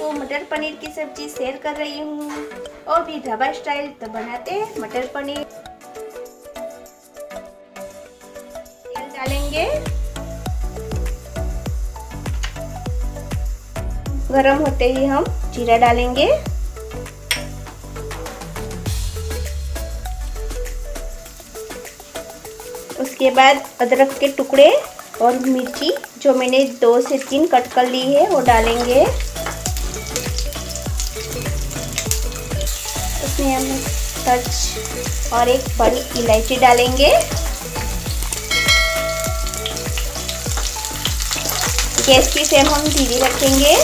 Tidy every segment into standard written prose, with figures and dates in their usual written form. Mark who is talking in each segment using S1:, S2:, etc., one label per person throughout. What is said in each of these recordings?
S1: आपको मटर पनीर की सब्जी शेयर कर रही हूँ और भी ढाबा स्टाइल। तो बनाते हैं मटर पनीर। तेल डालेंगे, गरम होते ही हम जीरा डालेंगे। उसके बाद अदरक के टुकड़े और मिर्ची जो मैंने 2 से 3 कट कर ली है वो डालेंगे। उसमें हम तज और एक बड़ी इलायची डालेंगे। गैस की फ्लेम हम धीरे रखेंगे।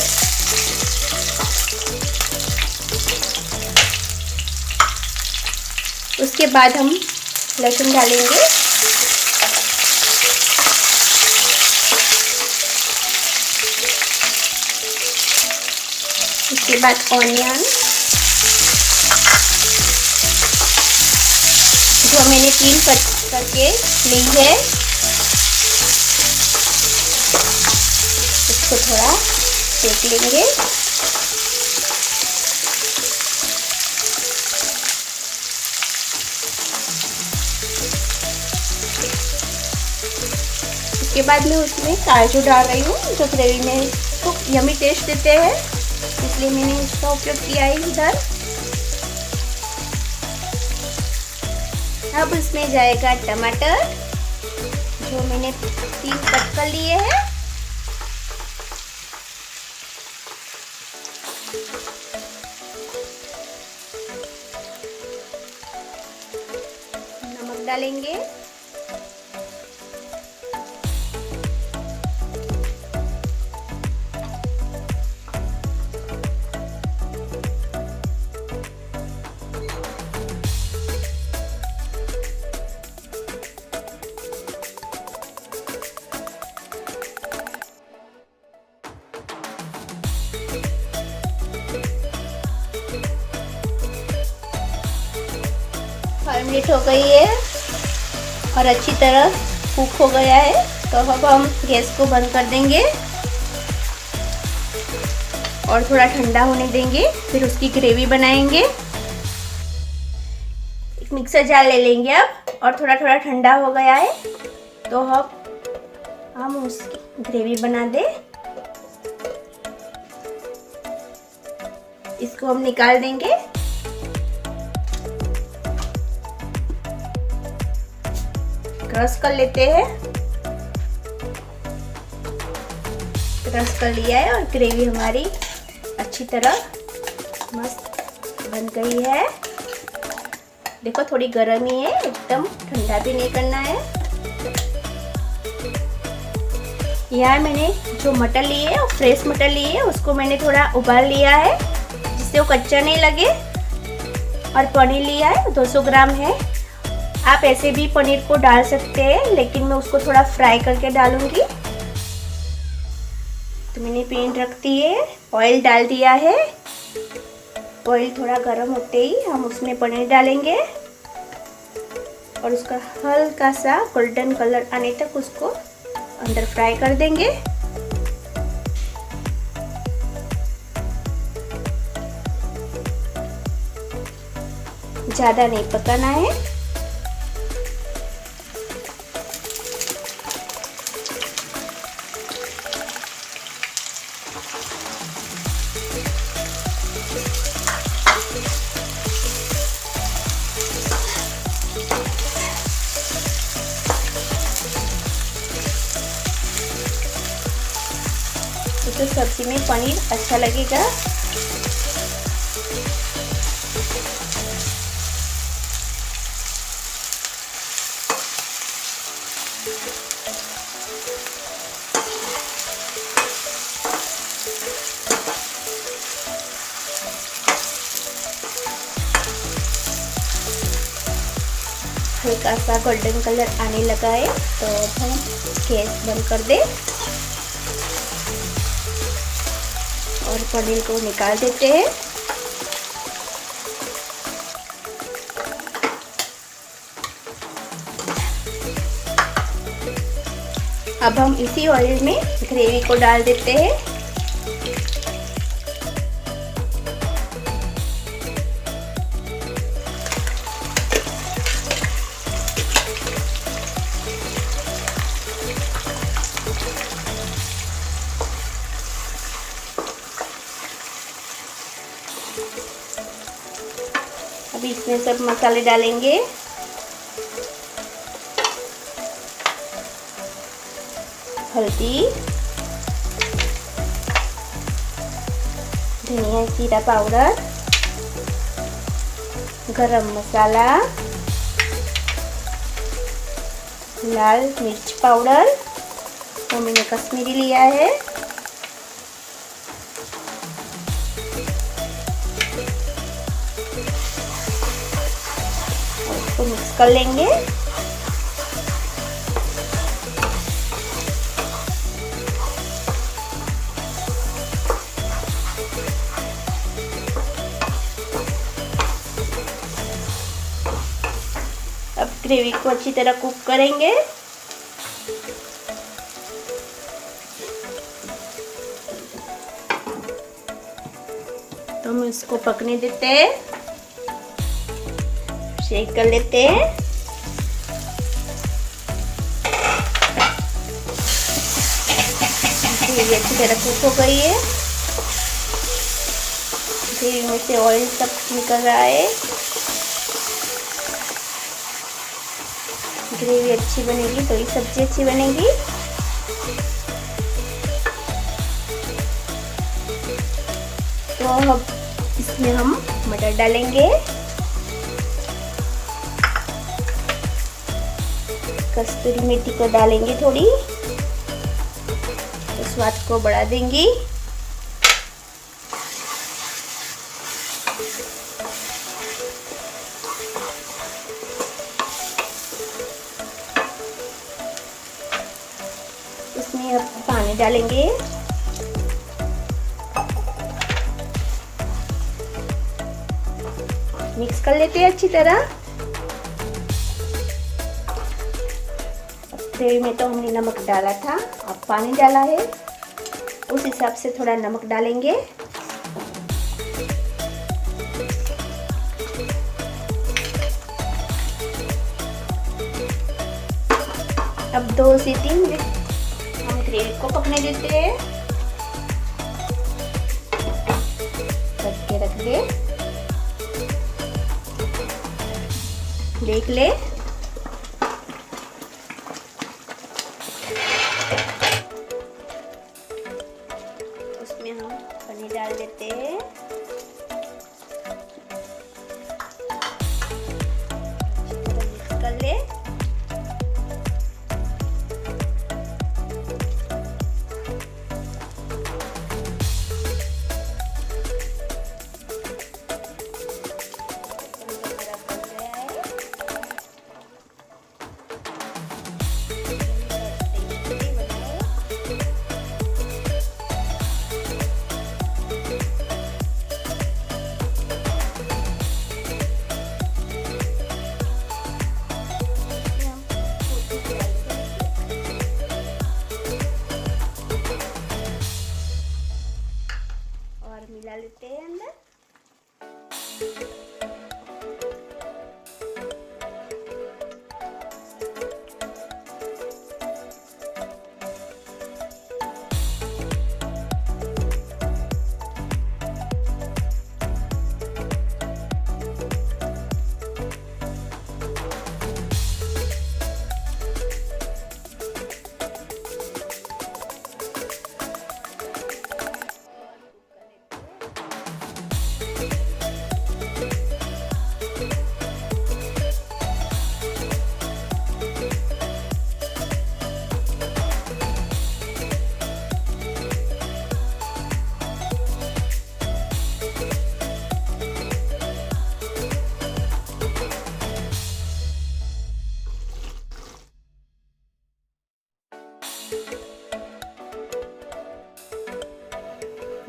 S1: उसके बाद हम लहसुन डालेंगे। उसके बाद ऑनियन जो मैंने 3 कट करके ली है, इसको थोड़ा सेक लेंगे। उसके बाद मैं उसमें काजू डाल रही हूँ जो ग्रेवी में इसको यमी टेस्ट देते हैं, इसलिए मैंने इसका उपयोग किया है इधर। अब इसमें जाएगा टमाटर जो मैंने 3 कट कर लिए हैं। नमक डालेंगे। मिनट हो गई है और अच्छी तरह कुक हो गया है। तो अब हम गैस को बंद कर देंगे और थोड़ा ठंडा होने देंगे, फिर उसकी ग्रेवी बनाएंगे। एक मिक्सर जार ले लेंगे अब, और थोड़ा थोड़ा ठंडा हो गया है तो अब हम उसकी ग्रेवी बना दें। इसको हम निकाल देंगे। क्रश कर लेते हैं। क्रश कर लिया है और ग्रेवी हमारी अच्छी तरह मस्त बन गई है। देखो थोड़ी गर्म ही है, एकदम ठंडा भी नहीं करना है। यहाँ मैंने जो मटर लिए है, फ्रेश मटर लिए है, उसको मैंने थोड़ा उबाल लिया है जिससे वो कच्चा नहीं लगे। और पनीर लिया है 200 ग्राम है। आप ऐसे भी पनीर को डाल सकते हैं, लेकिन मैं उसको थोड़ा फ्राई करके डालूंगी। तो मैंने पैन रख दी है, ऑयल डाल दिया है। ऑयल थोड़ा गर्म होते ही हम उसमें पनीर डालेंगे और उसका हल्का सा गोल्डन कलर आने तक उसको अंदर फ्राई कर देंगे। ज़्यादा नहीं पकाना है। तो सब्जी में पनीर अच्छा लगेगा। हल्का सा गोल्डन कलर आने लगा है तो हम गैस बंद कर दें और पनीर को निकाल देते हैं। अब हम इसी ऑयल में ग्रेवी को डाल देते हैं। इसमें सब मसाले डालेंगे। हल्दी, धनिया जीरा पाउडर, गरम मसाला, लाल मिर्च पाउडर, वो मैंने कश्मीरी लिया है, और इसको मिक्स कर लेंगे। अब ग्रेवी को अच्छी तरह कुक करेंगे। तो हम इसको पकने देते हैं, शेक कर लेते हैं। ग्रेवी अच्छी तरह कुक हो गई है। ग्रेवी में से ऑयल सब निकल रहा है। ग्रेवी अच्छी बनेगी तो ये सब्जी अच्छी बनेगी। तो अब इसमें हम मटर डालेंगे, कस्तूरी मेथी को डालेंगे थोड़ी, तो स्वाद को बढ़ा देंगी। इसमें अब पानी डालेंगे। मिक्स कर लेते हैं अच्छी तरह। ग्रेवी में तो हमने नमक डाला था, अब पानी डाला है, उस हिसाब से थोड़ा नमक डालेंगे। अब 2 से 3 मिनट हम ग्रेवी को पकने देते हैं। ढक के रख दे, देख ले। उसमें हम पनीर डाल देते हैं। मिक्स कर ले। मिला लेते हैं अंदर।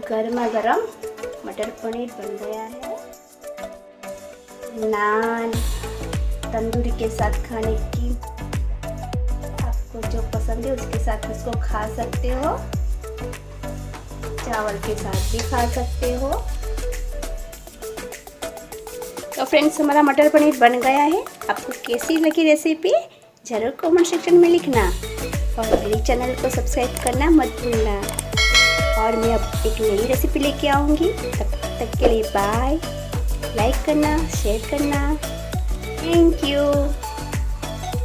S1: गर्मा गर्म मटर पनीर बन गया है। नान तंदूरी के साथ खाने की, आपको जो पसंद है उसके साथ इसको खा सकते हो, चावल के साथ भी खा सकते हो। तो फ्रेंड्स, हमारा मटर पनीर बन गया है। आपको कैसी लगी रेसिपी ज़रूर कमेंट सेक्शन में लिखना, और मेरे चैनल को सब्सक्राइब करना मत भूलना। और मैं अब एक नई रेसिपी लेके आऊँगी। तब तक के लिए बाय। लाइक करना, शेयर करना। Thank you.